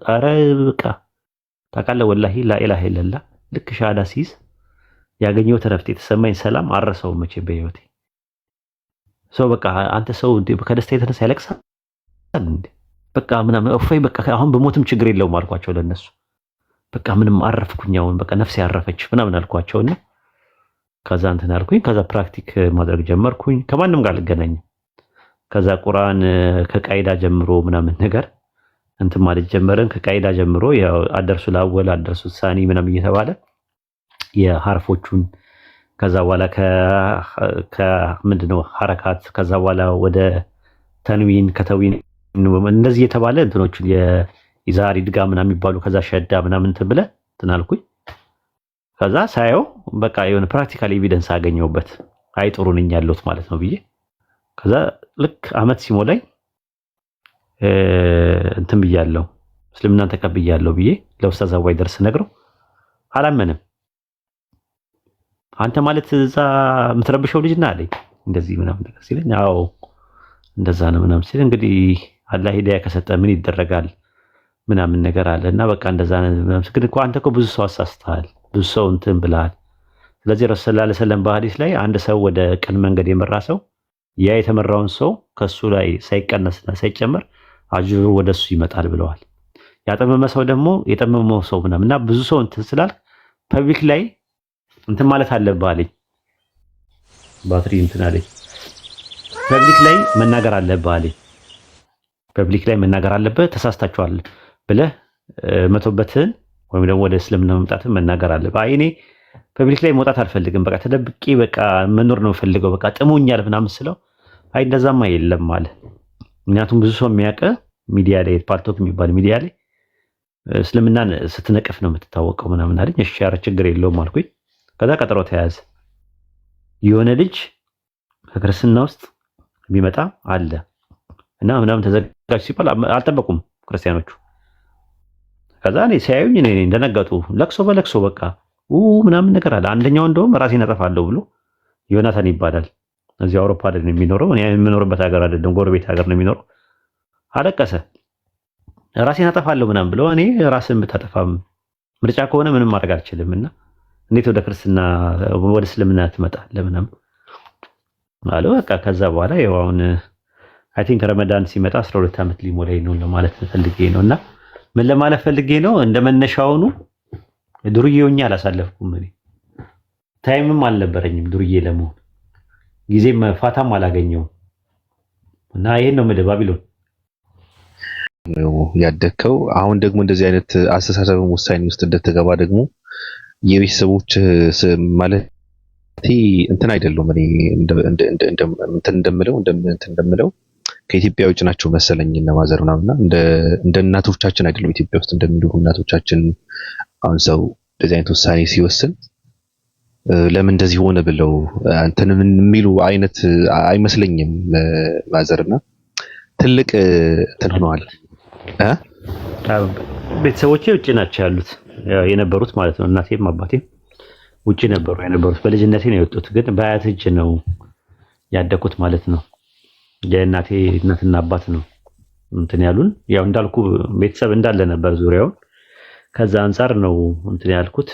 ኧረ በቃ ታውቃለህ ወላሂ ላኢላሀ ኢለላህ ልክ ሻሃዳ ሲይዝ ያገኘሁት እረፍት የተሰማኝ ሰላም አልረሳውም መቼም በህይወቴ። ሰው በቃ አንተ ሰው ከደስታ የተነሳ ያለቅሳል እንዴ? በቃ ምናምን እፎይ በቃ አሁን በሞትም ችግር የለውም አልኳቸው ለነሱ። በቃ ምንም አረፍኩኝ አሁን በቃ ነፍሴ ያረፈች ምናምን አልኳቸውና ከዛ እንትን አልኩኝ። ከዛ ፕራክቲክ ማድረግ ጀመርኩኝ። ከማንም ጋር አልገናኝም። ከዛ ቁርአን ከቃይዳ ጀምሮ ምናምን ነገር እንትን ማለት ጀመረን። ከቃይዳ ጀምሮ ያው አደርሱ ላወል አደርሱ ሳኒ ምናምን እየተባለ የሐርፎቹን ከዛ በኋላ ከምንድነው ሐረካት ከዛ በኋላ ወደ ተንዊን ከተዊን እንደዚህ የተባለ እንትኖቹን የኢዛሪ ድጋ ምናምን የሚባሉ ከዛ ሸዳ ምናምን እንትን ብለህ እንትን አልኩኝ። ከዛ ሳየው በቃ የሆነ ፕራክቲካል ኤቪደንስ አገኘሁበት። አይ ጥሩ ነኝ ያለሁት ማለት ነው ብዬ ከዛ ልክ አመት ሲሞላኝ እንትን ብያለሁ እስልምናን ተቀብያለሁ ብዬ ለኡስታዝ አዋይ ደርስ ነግረው አላመንም። አንተ ማለት እዛ የምትረብሸው ልጅ ነህ አለኝ። እንደዚህ ምናምን ነገር ሲለኝ አዎ እንደዛ ነው ምናምን ሲል እንግዲህ አላህ ሂዳያ ከሰጠ ምን ይደረጋል ምናምን ነገር አለና በቃ እንደዛ ነው ምናምን ግን እኮ አንተ እኮ ብዙ ሰው አሳስተሃል፣ ብዙ ሰው እንትን ብለሃል። ስለዚህ ረሱል ሰለላሁ ዐለይሂ ወሰለም በሐዲስ ላይ አንድ ሰው ወደ ቅን መንገድ የመራ ሰው ያ የተመራውን ሰው ከሱ ላይ ሳይቀነስና ሳይጨመር አጅሩ ወደሱ ይመጣል ብለዋል። ያጠመመ ሰው ደግሞ የጠመመው ሰው ምናምንና ብዙ ሰው እንትን ስላል ፐብሊክ ላይ እንትን ማለት አለብህ አለኝ። ባትሪ እንትን አለኝ። ፐብሊክ ላይ መናገር አለብህ አለኝ። ፐብሊክ ላይ መናገር አለብህ ተሳስታችኋል ብለህ መቶበትህን ወይም ደግሞ ወደ እስልምና መምጣትህን መናገር አለብህ። አይ እኔ ፐብሊክ ላይ መውጣት አልፈልግም፣ በቃ ተደብቄ በቃ መኖር ነው የምፈልገው፣ በቃ ጥሞኛል ምናምን ስለው አይ እንደዛማ የለም አለ። ምክንያቱም ብዙ ሰው የሚያውቅህ ሚዲያ ላይ ፓርቶክ የሚባል ሚዲያ ላይ እስልምናን ስትነቅፍ ነው የምትታወቀው ምናምን አለኝ። እሺ ኧረ ችግር የለውም አልኩኝ። ከዛ ቀጠሮ ተያዘ። የሆነ ልጅ ከክርስትና ውስጥ ቢመጣ አለ እና ምናምን ተዘጋጅ ሲባል አልጠበቁም ክርስቲያኖቹ። ከዛ እኔ ሲያዩኝ እኔ እንደነገጡ ለቅሶ በለቅሶ በቃ ምናምን ነገር አለ። አንደኛው እንደውም ራሴን አጠፋለሁ ብሎ ዮናታን ይባላል። እዚህ አውሮፓ አይደለም የሚኖረው፣ እኔ የምኖርበት ሀገር አይደለም ጎረቤት ሀገር ነው የሚኖረው። አለቀሰ። ራሴን አጠፋለሁ ምናምን ብሎ እኔ ራስን ብታጠፋም ምርጫ ከሆነ ምንም ማድረግ አልችልም እና እንዴት ወደ ክርስትና ወደ እስልምና ትመጣለህ ምናምን አለው። በቃ ከዛ በኋላ ያው አሁን አይ ቲንክ ረመዳን ሲመጣ 12 ዓመት ሊሞላኝ ነው ለማለት ፈልጌ ነውና ምን ለማለት ፈልጌ ነው እንደመነሻውኑ ዱርዬ ሆኜ አላሳለፍኩም። እኔ ታይምም አልነበረኝም ዱርዬ ለመሆን ጊዜም ፋታም አላገኘውም እና ይሄን ነው ምድብ ባቢሎን ነው ያደከው። አሁን ደግሞ እንደዚህ አይነት አስተሳሰብ ውሳኔ ውስጥ እንደተገባ ደግሞ የቤተሰቦች ማለት እንትን አይደለም። እኔ እንደምለው ከኢትዮጵያ ውጭ ናቸው መሰለኝ እና ማዘር ምናምንና እንደ እናቶቻችን አይደለም ኢትዮጵያ ውስጥ እንደሚኖሩ እናቶቻችን። አሁን ሰው እንደዚህ አይነት ውሳኔ ሲወስን ለምን እንደዚህ ሆነ ብለው እንትን የሚሉ አይነት አይመስለኝም። ማዘርና ትልቅ እንትን ሆነዋል። ቤተሰቦቼ ውጭ ናቸው ያሉት የነበሩት ማለት ነው። እናቴም አባቴም ውጭ ነበሩ የነበሩት። በልጅነቴ ነው የወጡት፣ ግን በአያት እጅ ነው ያደኩት ማለት ነው። የእናቴ እናትና አባት ነው እንትን ያሉን። ያው እንዳልኩ ቤተሰብ እንዳለ ነበር ዙሪያውን። ከዛ አንፃር ነው እንትን ያልኩት።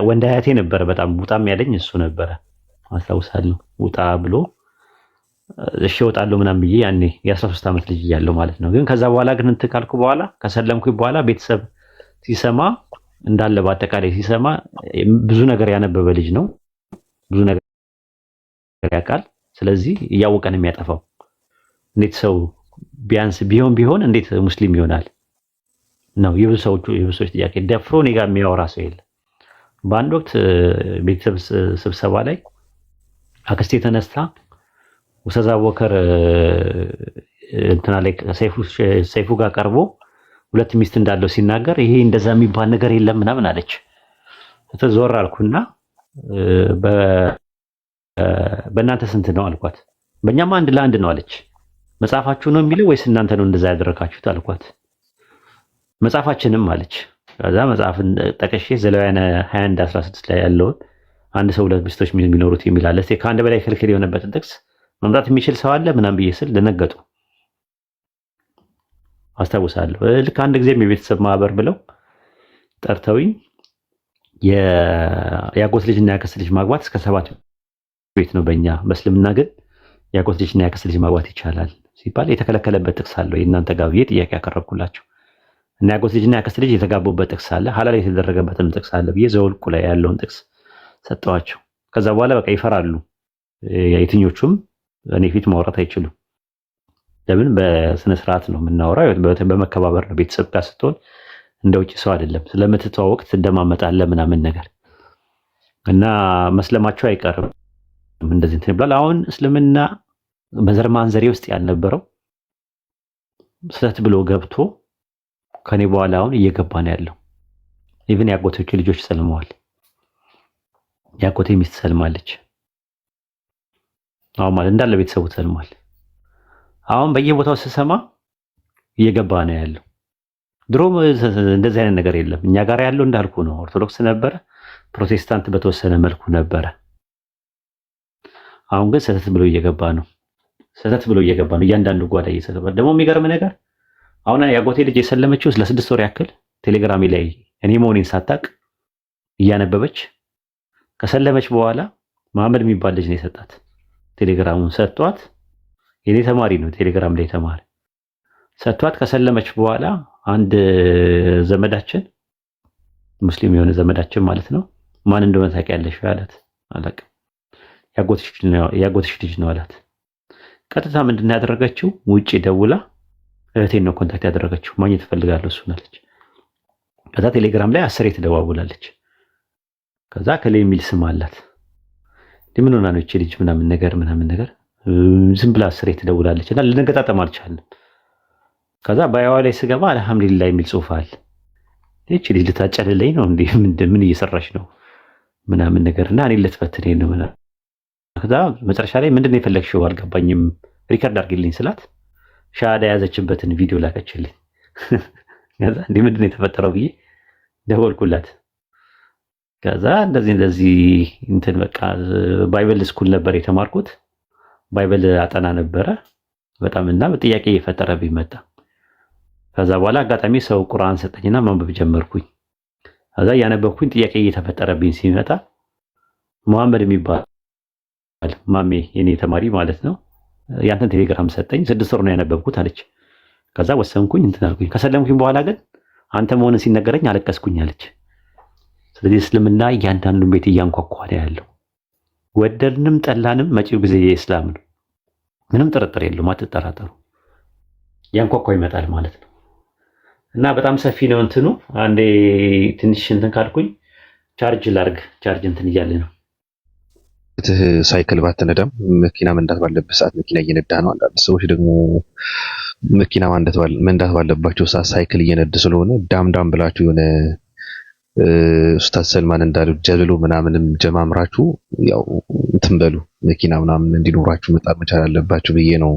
ወንድ አያቴ ነበረ በጣም ውጣም ያለኝ እሱ ነበረ አስታውሳለሁ። ውጣ ብሎ እሺ እወጣለሁ ምናምን ብዬ ያኔ የ13 ዓመት ልጅ እያለሁ ማለት ነው። ግን ከዛ በኋላ ግን እንትን ካልኩ በኋላ ከሰለምኩኝ በኋላ ቤተሰብ ሲሰማ እንዳለ በአጠቃላይ ሲሰማ ብዙ ነገር ያነበበ ልጅ ነው፣ ብዙ ነገር ያውቃል። ስለዚህ እያወቀን የሚያጠፋው እንዴት ሰው ቢያንስ ቢሆን እንዴት ሙስሊም ይሆናል ነው የብዙ ሰዎች ጥያቄ። ደፍሮ እኔ ጋር የሚያወራ ሰው የለም። በአንድ ወቅት ቤተሰብ ስብሰባ ላይ አክስቴ ተነስታ ኡስታዝ አቡበከር እንትና ላይ ሰይፉ ጋር ቀርቦ ሁለት ሚስት እንዳለው ሲናገር ይሄ እንደዛ የሚባል ነገር የለም ምናምን አለች። ተዞር አልኩና በእናንተ ስንት ነው አልኳት። በእኛማ አንድ ለአንድ ነው አለች። መጽሐፋችሁ ነው የሚለው ወይስ እናንተ ነው እንደዛ ያደረካችሁት አልኳት። መጽሐፋችንም አለች። ከዛ መጽሐፍን ጠቅሼ ዘሌዋውያን 21:16 ላይ ያለውን አንድ ሰው ሁለት ሚስቶች የሚኖሩት የሚል አለ። እስኪ ከአንድ በላይ ክልክል የሆነበትን ጥቅስ መምጣት የሚችል ሰው አለ ምናምን ብዬ ስል ደነገጡ። አስታውሳለሁ። ልክ አንድ ጊዜም የቤተሰብ ማህበር ብለው ጠርተውኝ የአጎት ልጅና ያክስት ልጅ ማግባት እስከ 7 ቤት ነው በእኛ። በእስልምና ግን የአጎት ልጅና ያክስት ልጅ ማግባት ይቻላል ሲባል የተከለከለበት ጥቅስ አለው የእናንተ ጋር ብዬ ጥያቄ ያቀረብኩላቸው እና የአጎት ልጅና ያክስት ልጅ የተጋቡበት ጥቅስ አለ፣ ሐላል የተደረገበትም ጥቅስ አለ ብዬ ዘውልቁ ላይ ያለውን ጥቅስ ሰጠዋቸው። ከዛ በኋላ በቃ ይፈራሉ። የትኞቹም እኔ ፊት ማውራት አይችሉም። ለምን? በስነ ስርዓት ነው የምናወራው፣ በመከባበር ነው። ቤተሰብ ጋር ስትሆን እንደ ውጭ ሰው አይደለም። ስለምትተዋወቅ ትደማመጣለህ ምናምን ነገር እና መስለማቸው አይቀርም። እንደዚህ እንትን ይባላል። አሁን እስልምና በዘር ማንዘሬ ውስጥ ያልነበረው ስህተት ብሎ ገብቶ ከኔ በኋላ አሁን እየገባ ነው ያለው። ኢቭን ያጎቶቼ ልጆች ሰልመዋል። ያጎቴ ሚስት ሰልማለች። አሁን ማለት እንዳለ ቤተሰቡ ሰልሟል። አሁን በየቦታው ስሰማ እየገባ ነው ያለው። ድሮ እንደዚህ አይነት ነገር የለም። እኛ ጋር ያለው እንዳልኩ ነው። ኦርቶዶክስ ነበረ፣ ፕሮቴስታንት በተወሰነ መልኩ ነበረ። አሁን ግን ስህተት ብሎ እየገባ ነው። ስህተት ብሎ እየገባ ነው። እያንዳንዱ ጓዳ እየሰለበ ደግሞ የሚገርም ነገር አሁን ያጎቴ ልጅ የሰለመችው ለ6 ወር ያክል ቴሌግራሚ ላይ እኔ መሆኔን ሳታቅ እያነበበች ከሰለመች በኋላ መሐመድ የሚባል ልጅ ነው የሰጣት። ቴሌግራሙን ሰጥቷት፣ የኔ ተማሪ ነው ቴሌግራም ላይ ተማሪ ሰጥቷት ከሰለመች በኋላ አንድ ዘመዳችን ሙስሊም የሆነ ዘመዳችን ማለት ነው ማን እንደሆነ ታውቂያለሽ አላት። አላውቅም። ያጎትሽ ልጅ ነው አላት። ቀጥታ ምንድነው ያደረገችው? ውጪ ደውላ እህቴን ነው ኮንታክት ያደረገችው፣ ማግኘት እፈልጋለሁ እሱን አለች። ከዛ ቴሌግራም ላይ 10 ትደዋውላለች። ከዛ ከሌ የሚል ስም አላት። ምን ሆና ነው እቺ ልጅ ምናምን ነገር ዝም ብላ 10 ትደውላለች እና ልንገጣጠም አልቻለም። ከዛ ባያዋ ላይ ስገባ አልሐምዱሊላህ የሚል ጽሑፍ አለ። እቺ ልጅ ልታጨልለኝ ነው እንዴ? ምን እየሰራሽ ነው ምናምን ነገርና እኔ ልትፈትነኝ ነው ምናምን። ከዛ መጨረሻ ላይ ምንድነው የፈለግሽው አልገባኝም፣ ሪከርድ አድርጊልኝ ስላት ሻሃዳ ያዘችበትን ቪዲዮ ላከችልኝ። ከዛ እንዴ ምንድነው የተፈጠረው ብዬ ደወልኩላት። ከዛ እንደዚህ እንትን በቃ ባይብል ስኩል ነበር የተማርኩት፣ ባይብል አጠና ነበረ በጣም እና ጥያቄ እየፈጠረብኝ መጣ። ከዛ በኋላ አጋጣሚ ሰው ቁርአን ሰጠኝና ማንበብ ጀመርኩኝ። ከዛ ያነበብኩኝ ጥያቄ እየተፈጠረብኝ ሲመጣ መሐመድ የሚባል ማሜ የኔ ተማሪ ማለት ነው ያንተን ቴሌግራም ሰጠኝ። 6 ወር ነው ያነበብኩት አለች። ከዛ ወሰንኩኝ እንትን አልኩኝ። ከሰለምኩኝ በኋላ ግን አንተ መሆንን ሲነገረኝ አለቀስኩኝ አለች። ስለዚህ እስልምና እያንዳንዱን ቤት እያንኳኳ ነው ያለው። ወደድንም ጠላንም መጪው ጊዜ የእስላም ነው። ምንም ጥርጥር የለውም፣ አትጠራጠሩ። ያንኳኳ ይመጣል ማለት ነው እና በጣም ሰፊ ነው እንትኑ። አንዴ ትንሽ እንትን ካልኩኝ ቻርጅ ላርግ። ቻርጅ እንትን እያለ ነው። ሳይክል ባትነዳም መኪና መንዳት ባለበት ሰዓት መኪና እየነዳ ነው። አንዳንድ ሰዎች ደግሞ መኪና መንዳት ባለባቸው ሰዓት ሳይክል እየነዱ ስለሆነ ዳም ብላችሁ የሆነ ኡስታዝ ሰልማን እንዳሉ ጀብሎ ምናምንም ጀማምራችሁ ያው እንትን በሉ መኪና ምናምን እንዲኖራችሁ መጣር መቻል አለባችሁ ብዬ ነው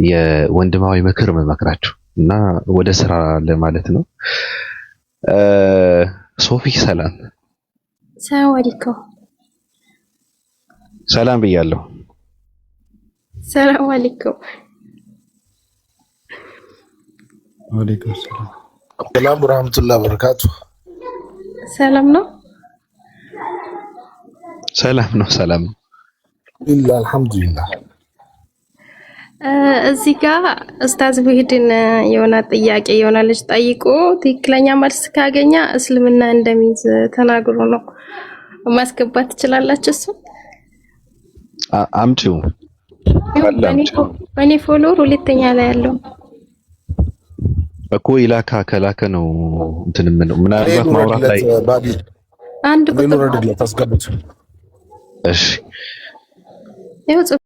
የወንድማዊ ምክር መመክራችሁ እና ወደ ስራ ለማለት ነው። ሶፊ ሰላም አለይኩም። ሰላም ብያለሁ። ሰላም አለይኩም። ወአለይኩም ሰላም። ሰላም ወራህመቱላሂ ወበረካቱ። ሰላም ነው። ሰላም ኢላ አልሐምዱሊላህ። እዚህ ጋር ኡስታዝ ሙሂድን የሆነ ጥያቄ የሆነ ልጅ ጠይቆ ትክክለኛ መልስ ካገኘ እስልምና እንደሚይዝ ተናግሮ ነው። ማስገባት ትችላላችሁ? እሱ አምጪው በኔ ፎሎወር ሁለተኛ ላይ ያለው እኮ ኢላካ ከላከ ነው እንትን ምናልባት ማውራት ላይ አንድ ቁጥር ታስገቡት። እሺ ይኸው